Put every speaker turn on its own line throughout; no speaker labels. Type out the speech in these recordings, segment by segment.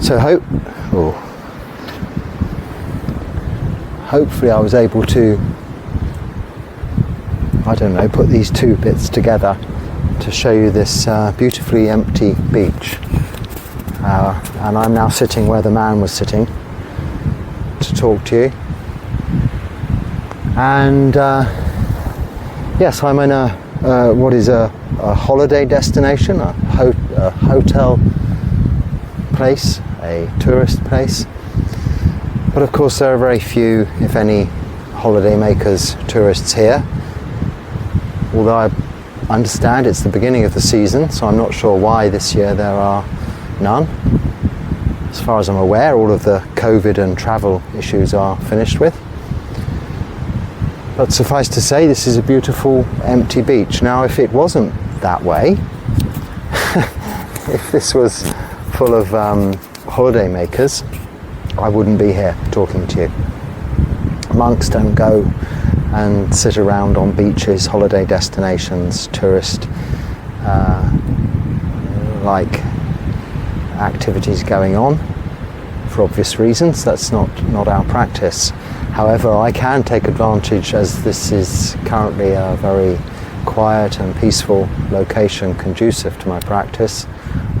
So hopefully I was able to, I don't know, put these two bits together to show you this beautifully empty beach. And I'm now sitting where the man was sitting to talk to you. And yes, I'm in what is a holiday destination, a hotel place, a tourist place. But of course there are very few, if any, holiday makers, tourists here. Although I understand it's the beginning of the season, so I'm not sure why this year there are none. As far as I'm aware, all of the COVID and travel issues are finished with. But suffice to say, this is a beautiful empty beach. Now, if it wasn't that way, if this was full of holiday makers, I wouldn't be here talking to you. Monks don't go and sit around on beaches, holiday destinations, tourist like activities going on for obvious reasons. That's not our practice. However, I can take advantage, as this is currently a very quiet and peaceful location conducive to my practice,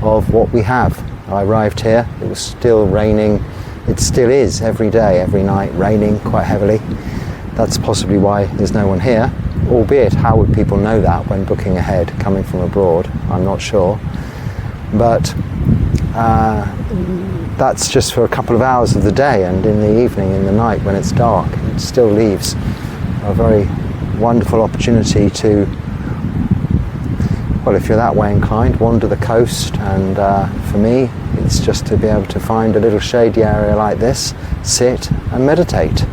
of what we have. I arrived here, it was still raining. It still is every day, every night, raining quite heavily. That's possibly why there's no one here, albeit how would people know that when booking ahead, coming from abroad? I'm not sure. But that's just for a couple of hours of the day, and in the evening, in the night, when it's dark, it still leaves a very wonderful opportunity to, well, if you're that way inclined, wander the coast. And for me, it's just to be able to find a little shady area like this, sit and meditate.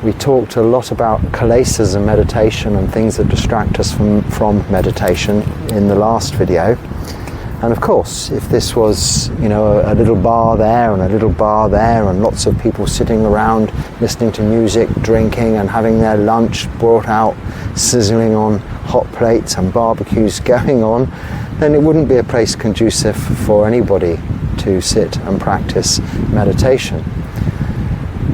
We talked a lot about kilesas and meditation and things that distract us from meditation in the last video. And of course, if this was, you know, a little bar there and a little bar there and lots of people sitting around listening to music, drinking and having their lunch brought out, sizzling on hot plates and barbecues going on, then it wouldn't be a place conducive for anybody to sit and practice meditation.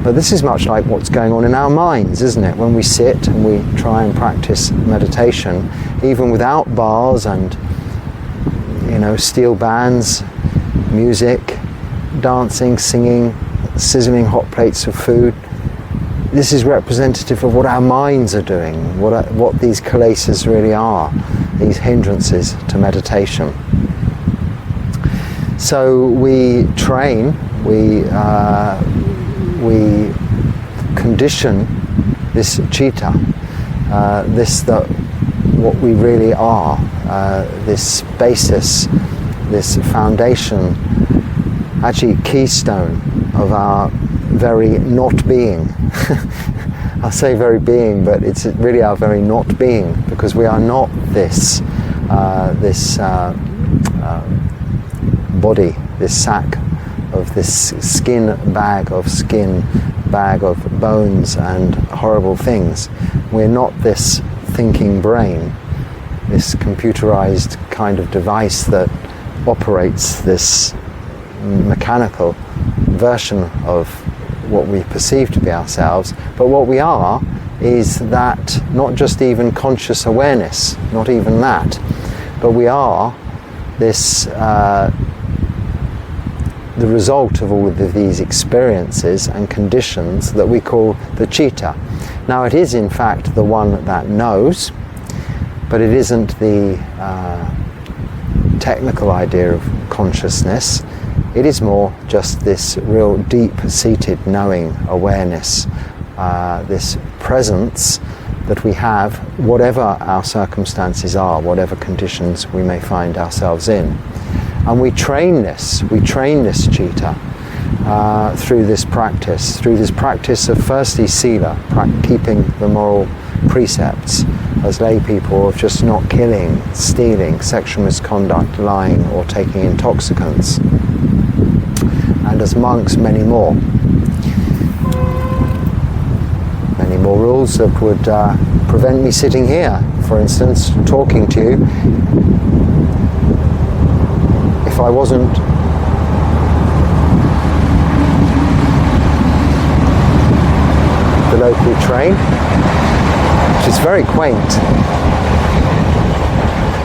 But this is much like what's going on in our minds, isn't it? When we sit and we try and practice meditation, even without bars and, you know, steel bands, music, dancing, singing, sizzling hot plates of food, this is representative of what our minds are doing, what these kilesas really are, these hindrances to meditation. So we train, we condition this citta, what we really are, this basis, this foundation, actually keystone of our very not being. I say very being, but it's really our very not being, because we are not this body, this sack of this skin bag of bones and horrible things. We're not this thinking brain, this computerized kind of device that operates this mechanical version of what we perceive to be ourselves. But what we are is that, not just even conscious awareness, not even that, but we are this the result of all of these experiences and conditions that we call the citta. Now, it is in fact the one that knows, but it isn't the technical idea of consciousness. It is more just this real deep-seated knowing, awareness, this presence that we have, whatever our circumstances are, whatever conditions we may find ourselves in. And we train this citta through this practice of firstly sila, keeping the moral precepts as lay people, of just not killing, stealing, sexual misconduct, lying or taking intoxicants. And as monks, many more rules that would prevent me sitting here, for instance, talking to you, if I wasn't the local train, which is very quaint.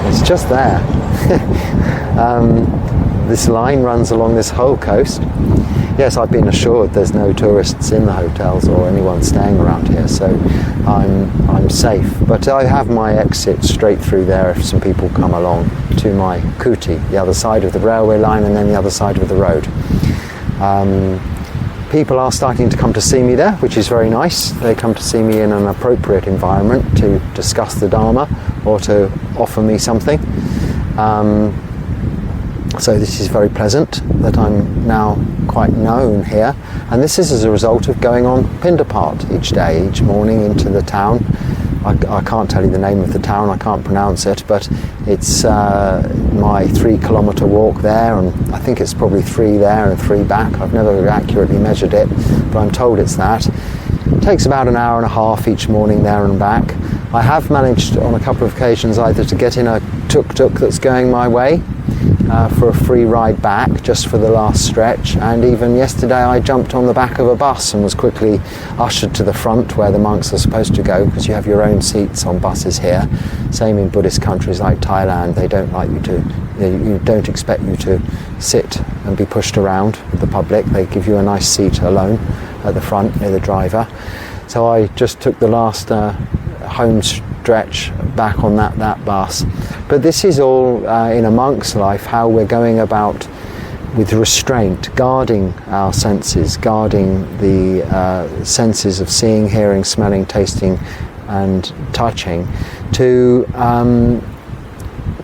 It's just there. This line runs along this whole coast. Yes, I've been assured there's no tourists in the hotels or anyone staying around here, so I'm safe. But I have my exit straight through there if some people come along to my kuti, the other side of the railway line and then the other side of the road. People are starting to come to see me there, which is very nice. They come to see me in an appropriate environment to discuss the Dharma or to offer me something. So this is very pleasant that I'm now quite known here, and this is as a result of going on Pindapat each day, each morning into the town. I can't tell you the name of the town, I can't pronounce it, but it's my 3-kilometre walk there, and I think it's probably 3 there and 3 back. I've never accurately measured it, but I'm told it's that. It takes about an hour and a half each morning there and back. I have managed on a couple of occasions either to get in a tuk-tuk that's going my way for a free ride back just for the last stretch, and even yesterday I jumped on the back of a bus and was quickly ushered to the front where the monks are supposed to go, because you have your own seats on buses here. Same in Buddhist countries like Thailand. They don't expect you to sit and be pushed around with the public. They give you a nice seat alone at the front near the driver. So I just took the last home stretch back on that bus. But this is all in a monk's life, how we're going about with restraint, guarding our senses, guarding the senses of seeing, hearing, smelling, tasting and touching, to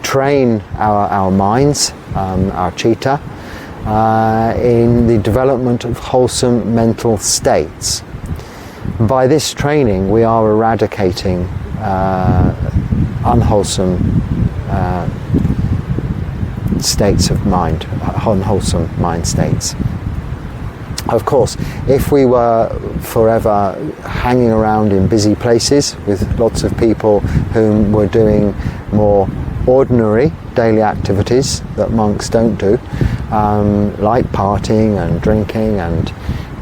train our minds, our citta, in the development of wholesome mental states. By this training we are eradicating unwholesome states of mind, unwholesome mind states. Of course, if we were forever hanging around in busy places with lots of people whom were doing more ordinary daily activities that monks don't do, like partying and drinking and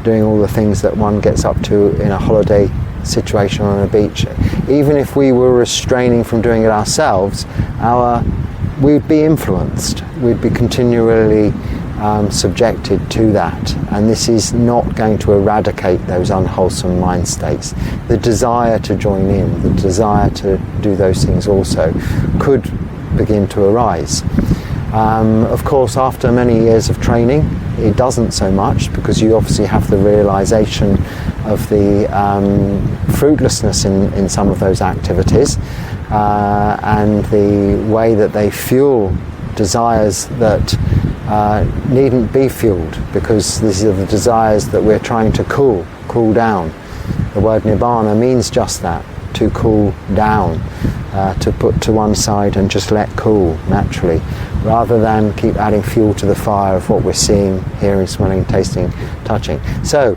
doing all the things that one gets up to in a holiday situation on a beach, even if we were restraining from doing it ourselves, we'd be influenced, we'd be continually subjected to that, and this is not going to eradicate those unwholesome mind states. The desire to join in, the desire to do those things also could begin to arise. Of course, after many years of training, it doesn't so much, because you obviously have the realization of the fruitlessness in some of those activities, and the way that they fuel desires that needn't be fueled, because these are the desires that we're trying to cool down. The word nibbana means just that, to cool down, to put to one side and just let cool naturally, rather than keep adding fuel to the fire of what we're seeing, hearing, smelling, tasting, touching. So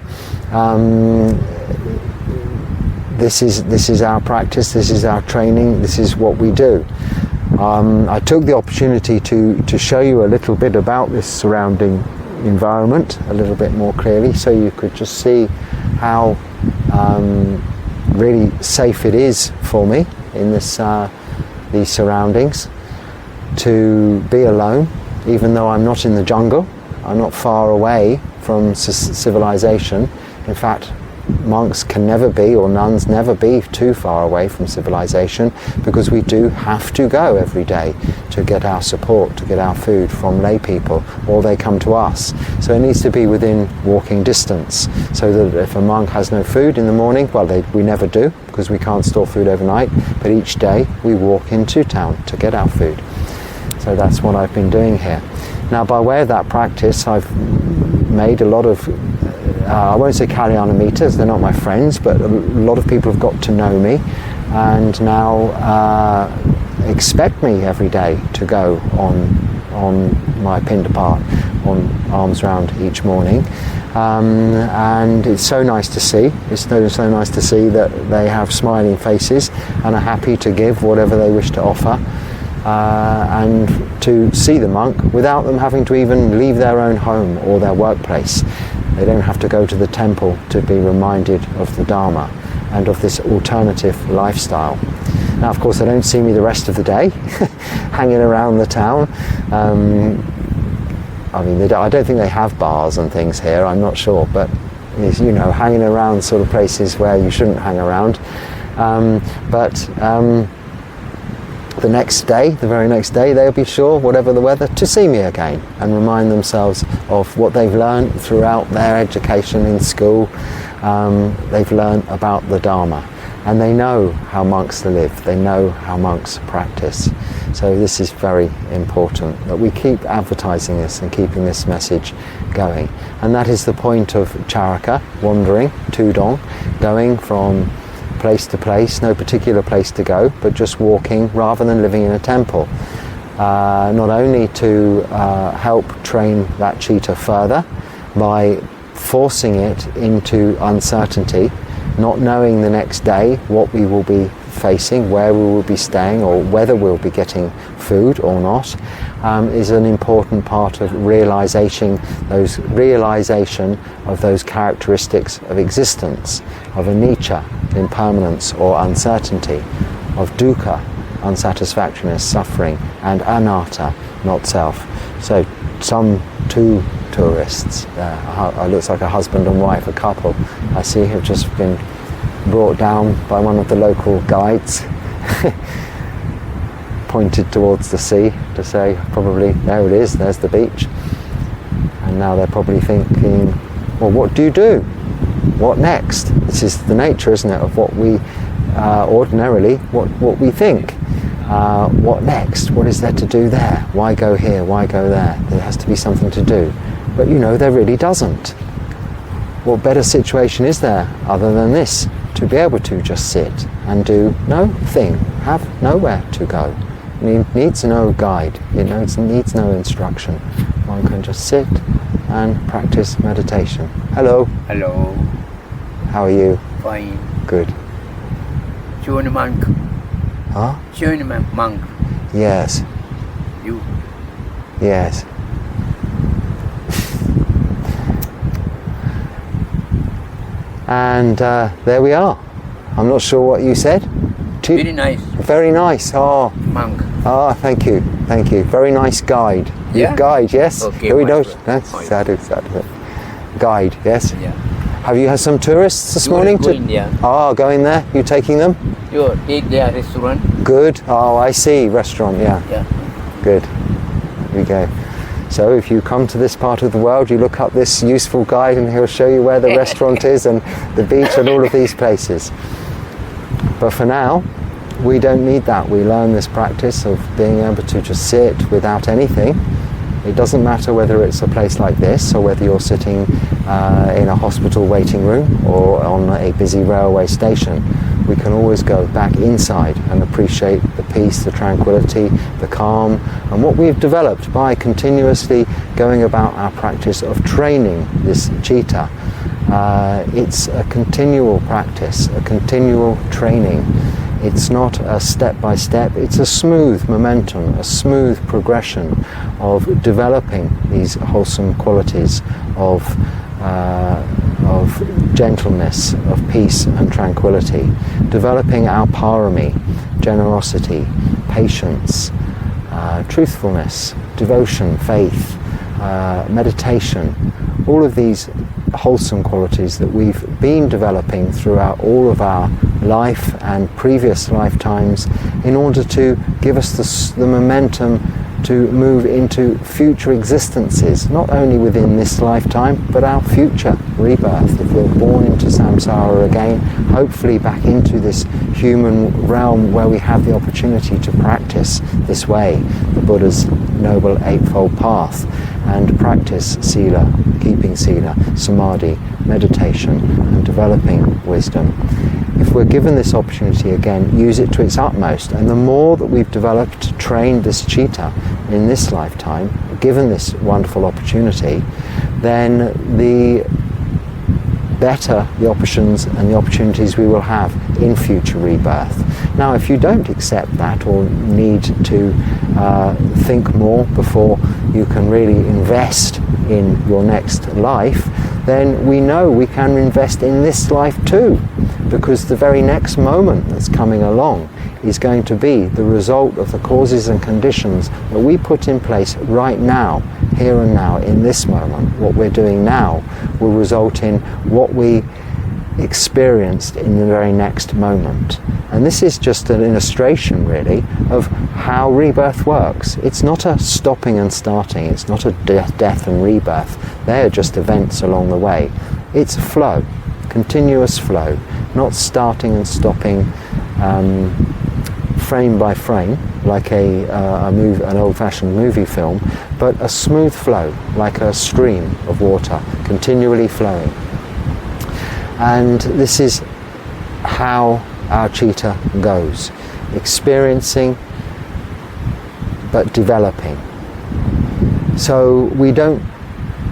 this is our practice, this is our training, this is what we do. I took the opportunity to show you a little bit about this surrounding environment a little bit more clearly, so you could just see how really safe it is for me in these surroundings to be alone, even though I'm not in the jungle. I'm not far away from civilization. In fact, monks can never be, or nuns never be, too far away from civilization, because we do have to go every day to get our support, to get our food from lay people, or they come to us. So it needs to be within walking distance, so that if a monk has no food in the morning, well, we never do, because we can't store food overnight, but each day we walk into town to get our food. So that's what I've been doing here. Now, by way of that practice, I've made a lot of I won't say Kalyana meters, they're not my friends, but a lot of people have got to know me and now expect me every day to go on my Pindapat, on alms round each morning. And it's so nice to see. It's so nice to see that they have smiling faces and are happy to give whatever they wish to offer, and to see the monk without them having to even leave their own home or their workplace. They don't have to go to the temple to be reminded of the Dharma and of this alternative lifestyle. Now, of course, they don't see me the rest of the day hanging around the town. I mean, I don't think they have bars and things here, I'm not sure, but you know, hanging around sort of places where you shouldn't hang around. The next day, the very next day, they'll be sure, whatever the weather, to see me again and remind themselves of what they've learned throughout their education in school. They've learned about the Dharma, and they know how monks live, they know how monks practice. So this is very important, that we keep advertising this and keeping this message going. And that is the point of charaka, wandering, tudong, going from place to place, no particular place to go, but just walking rather than living in a temple. Not only to help train that citta further by forcing it into uncertainty, not knowing the next day what we will be facing, where we will be staying, or whether we'll be getting food or not, is an important part of realization of those characteristics of existence, of anicca, impermanence or uncertainty, of dukkha, unsatisfactoriness, suffering, and anatta, not self. So two tourists, it looks like a husband and wife, a couple, I see, have just been brought down by one of the local guides, pointed towards the sea to say, probably, there it is, there's the beach. And now they're probably thinking, well, what do you do? What next? This is the nature, isn't it, of what we ordinarily, what we think. What next? What is there to do there? Why go here? Why go there? There has to be something to do. But you know, there really doesn't. What better situation is there other than this? To be able to just sit and do no thing, have nowhere to go. It needs no guide, it needs no instruction. One can just sit and practice meditation. Hello.
Hello.
How are you?
Fine.
Good.
Join monk.
Huh?
Join monk.
Yes.
You.
Yes. And there we are. I'm not sure what you said.
Very nice.
Very nice. Oh.
Monk.
Ah, thank you. Thank you. Very nice guide.
Yeah.
Guide, yes.
Okay.
Here we go. Sadhu. Guide, yes.
Yeah.
Have you had some tourists this morning?
Going there.
Ah, going there. You taking them?
You take their restaurant.
Good. Oh, I see. Restaurant. Yeah.
Yeah.
Good. There we go. So if you come to this part of the world, you look up this useful guide and he'll show you where the restaurant is and the beach and all of these places. But for now, we don't need that. We learn this practice of being able to just sit without anything. It doesn't matter whether it's a place like this or whether you're sitting in a hospital waiting room or on a busy railway station. We can always go back inside and appreciate the peace, the tranquility, the calm, and what we've developed by continuously going about our practice of training this citta. It's a continual practice, a continual training. It's not a step-by-step, it's a smooth momentum, a smooth progression of developing these wholesome qualities of gentleness, of peace and tranquility, developing our parami, generosity, patience, truthfulness, devotion, faith, meditation, all of these wholesome qualities that we've been developing throughout all of our life and previous lifetimes in order to give us the momentum to move into future existences, not only within this lifetime, but our future rebirth. If we're born into samsara again, hopefully back into this human realm where we have the opportunity to practice this way, the Buddha's Noble Eightfold Path, and practice sila, keeping sila, samadhi, meditation, and developing wisdom. If we're given this opportunity again, use it to its utmost. And the more that we've developed, trained this citta in this lifetime, given this wonderful opportunity, then the better the options and the opportunities we will have in future rebirth. Now, if you don't accept that or need to think more before you can really invest in your next life, then we know we can invest in this life too, because the very next moment that's coming along is going to be the result of the causes and conditions that we put in place right now, here and now, in this moment. What we're doing now will result in what we experienced in the very next moment. And this is just an illustration, really, of how rebirth works. It's not a stopping and starting, it's not a death and rebirth. They're just events along the way. It's a flow, continuous flow, not starting and stopping frame by frame, like an old-fashioned movie film, but a smooth flow, like a stream of water, continually flowing. And this is how our citta goes, experiencing but developing. So we don't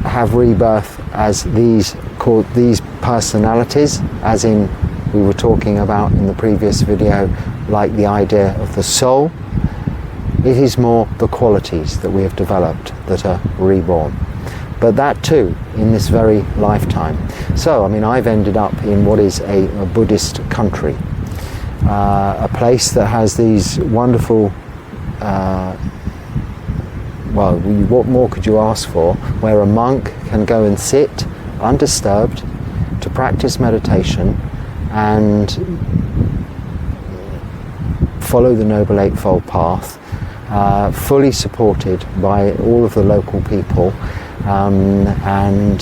have rebirth as these personalities, as in we were talking about in the previous video, like the idea of the soul. It is more the qualities that we have developed that are reborn. But that too, in this very lifetime. So, I mean, I've ended up in what is a Buddhist country, a place that has these wonderful, well, what more could you ask for, where a monk can go and sit undisturbed to practice meditation and follow the Noble Eightfold Path, fully supported by all of the local people, and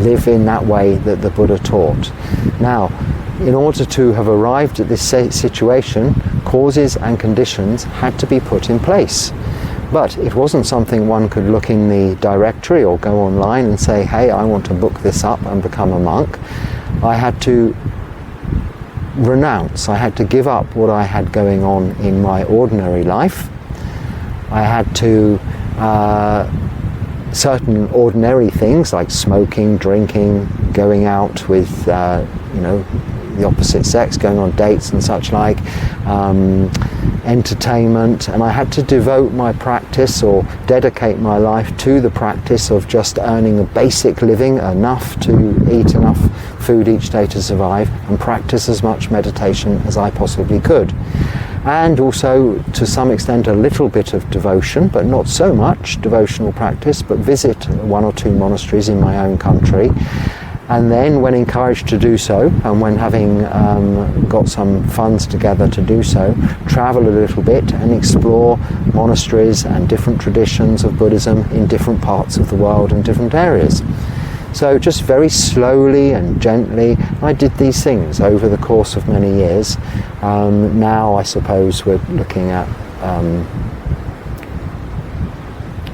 live in that way that the Buddha taught. Now, in order to have arrived at this situation, causes and conditions had to be put in place. But it wasn't something one could look in the directory or go online and say, hey, I want to book this up and become a monk. I had to renounce, I had to give up what I had going on in my ordinary life. I had to certain ordinary things like smoking, drinking, going out with the opposite sex, going on dates and such like, entertainment, and I had to devote my practice or dedicate my life to the practice of just earning a basic living, enough to eat enough food each day to survive, and practice as much meditation as I possibly could. And also, to some extent, a little bit of devotion, but not so much devotional practice, but visit 1 or 2 monasteries in my own country. And then, when encouraged to do so, and when having got some funds together to do so, travel a little bit and explore monasteries and different traditions of Buddhism in different parts of the world and different areas. So just very slowly and gently, I did these things over the course of many years. Now, I suppose we're looking at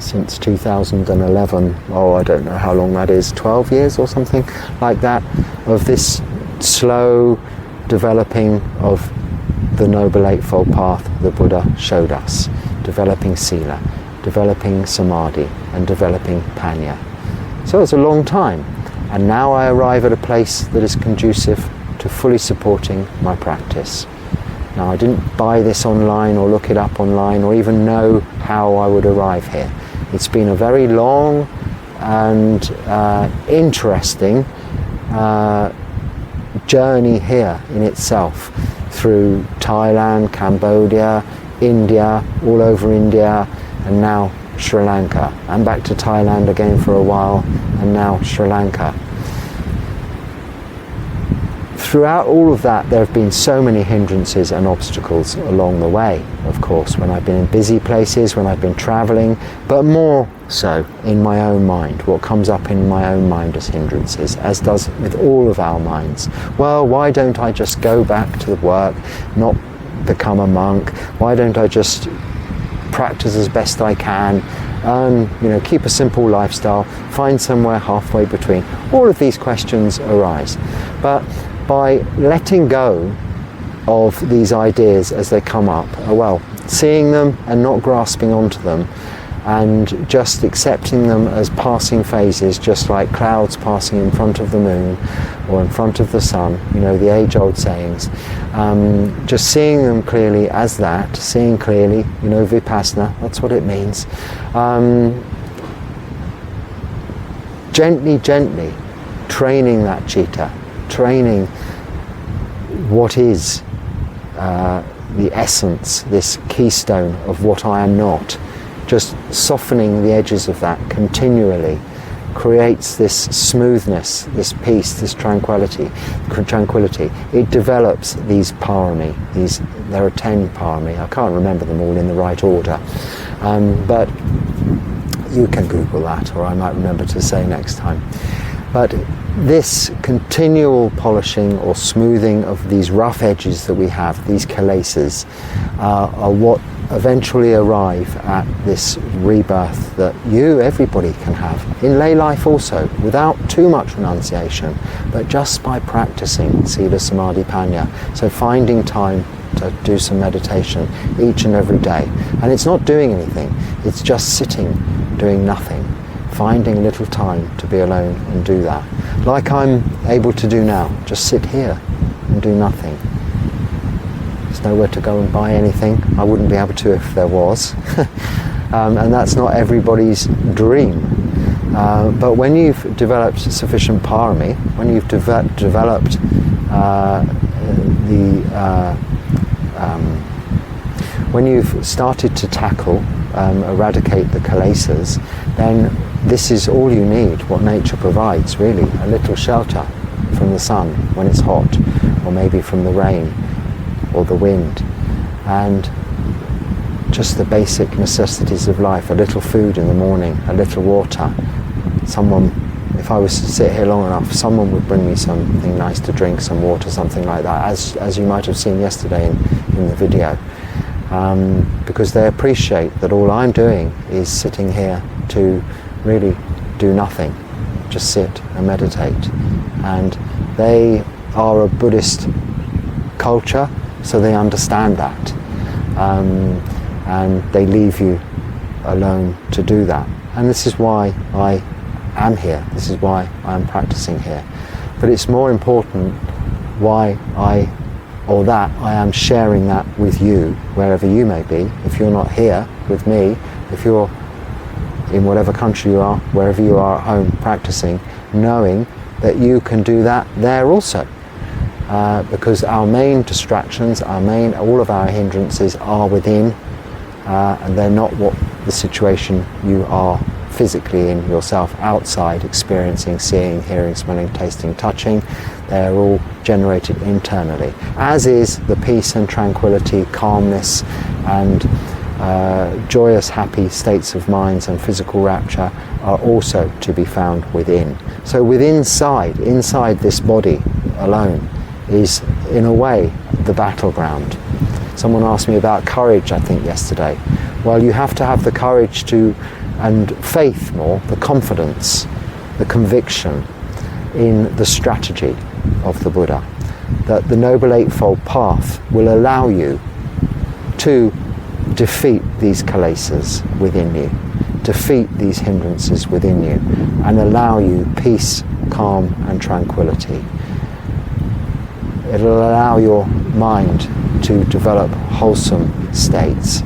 since 2011, I don't know how long that is, 12 years or something like that, of this slow developing of the Noble Eightfold Path the Buddha showed us, developing sila, developing samadhi, and developing panya. So it's a long time, and now I arrive at a place that is conducive to fully supporting my practice. Now, I didn't buy this online or look it up online or even know how I would arrive here. It's been a very long and interesting journey here in itself, through Thailand, Cambodia, India, all over India, and now Sri Lanka, and back to Thailand again for a while, and now Sri Lanka. Throughout all of that, there have been so many hindrances and obstacles along the way, of course, when I've been in busy places, when I've been travelling, but more so in my own mind, what comes up in my own mind as hindrances, as does with all of our minds. Well, why don't I just go back to the work, not become a monk? Why don't I just practice as best I can, keep a simple lifestyle, find somewhere halfway between? All of these questions arise. But by letting go of these ideas as they come up, seeing them and not grasping onto them, and just accepting them as passing phases, just like clouds passing in front of the moon or in front of the sun, the age-old sayings. Just seeing them clearly as that, seeing clearly, gently, gently training that citta, training what is the essence, this keystone of what I am not, just softening the edges of that continually creates this smoothness, this peace, this tranquility. It develops these parami. There are 10 parami. I can't remember them all in the right order, but you can Google that, or I might remember to say next time. But this continual polishing or smoothing of these rough edges that we have, these kilesas, are what eventually arrive at this rebirth that everybody can have in lay life also, without too much renunciation, but just by practicing Sila Samadhi Panya. So finding time to do some meditation each and every day. And it's not doing anything, it's just sitting, doing nothing, finding a little time to be alone and do that. Like I'm able to do now, just sit here and do nothing. There's nowhere to go and buy anything. I wouldn't be able to if there was. And that's not everybody's dream. But when you've developed sufficient parami, when you've developed when you've started to tackle, eradicate the kilesas, then this is all you need, what nature provides, really. A little shelter from the sun when it's hot, or maybe from the rain or the wind, and just the basic necessities of life, a little food in the morning, a little water. If I was to sit here long enough, someone would bring me something nice to drink, some water, something like that, as you might have seen yesterday in the video. Because they appreciate that all I'm doing is sitting here to really do nothing, just sit and meditate. And they are a Buddhist culture, so they understand that. And they leave you alone to do that. And this is why I am here, this is why I am practicing here. But it's more important why I am sharing that with you, wherever you may be. If you're not here with me, if you're in whatever country you are, wherever you are at home practicing, knowing that you can do that there also. Because our main distractions, all of our hindrances are within, and they're not what the situation you are physically in yourself outside, experiencing, seeing, hearing, smelling, tasting, touching. They're all generated internally, as is the peace and tranquility, calmness and joyous, happy states of minds and physical rapture are also to be found within. So inside this body alone is, in a way, the battleground. Someone asked me about courage, I think, yesterday. Well, you have to have the courage and faith more, the confidence, the conviction in the strategy of the Buddha, that the Noble Eightfold Path will allow you to defeat these kilesas within you, defeat these hindrances within you, and allow you peace, calm and tranquility. It'll allow your mind to develop wholesome states,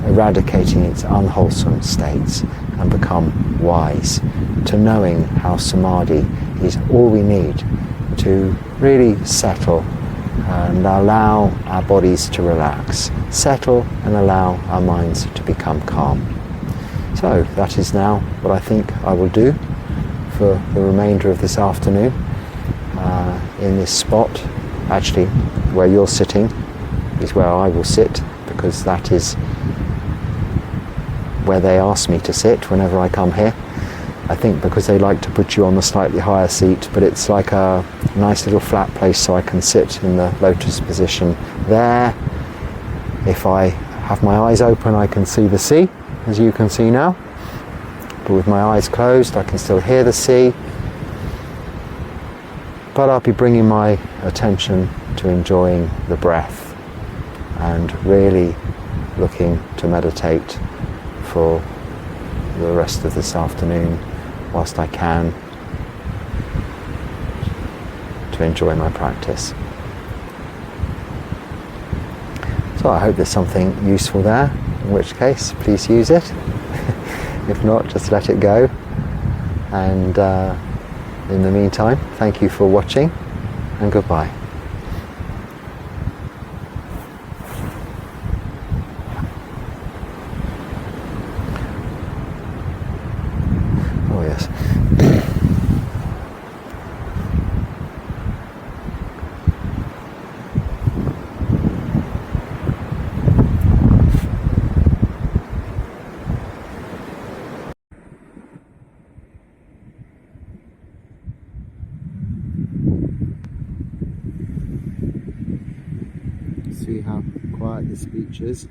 eradicating its unwholesome states, and become wise, to knowing how samadhi is all we need to really settle and allow our bodies to relax, settle and allow our minds to become calm. So that is now what I think I will do for the remainder of this afternoon in this spot. Actually, where you're sitting is where I will sit, because that is where they ask me to sit whenever I come here. I think because they like to put you on the slightly higher seat, but it's like a nice little flat place so I can sit in the lotus position there. If I have my eyes open, I can see the sea, as you can see now. But with my eyes closed, I can still hear the sea. But I'll be bringing my attention to enjoying the breath and really looking to meditate for the rest of this afternoon, whilst I can, to enjoy my practice. So I hope there's something useful there, in which case please use it. If not, just let it go. And in the meantime, thank you for watching, and goodbye. Oh yes. See how quiet this beach is.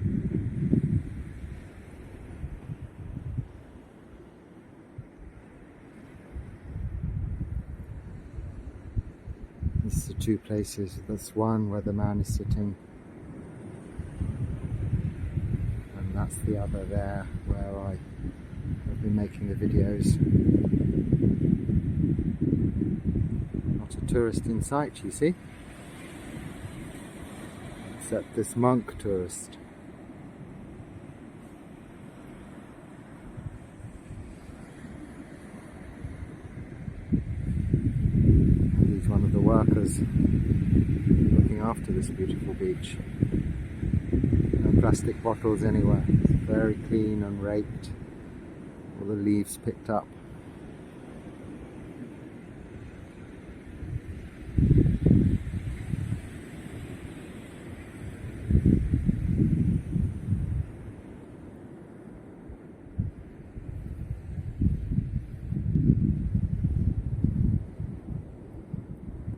These are two places. That's one where the man is sitting, and that's the other there where I have been making the videos. Not a tourist in sight, you see, except this monk tourist. He's one of the workers looking after this beautiful beach. No plastic bottles anywhere. It's very clean and raked. All the leaves picked up.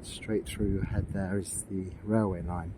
Straight through your head there is the railway line.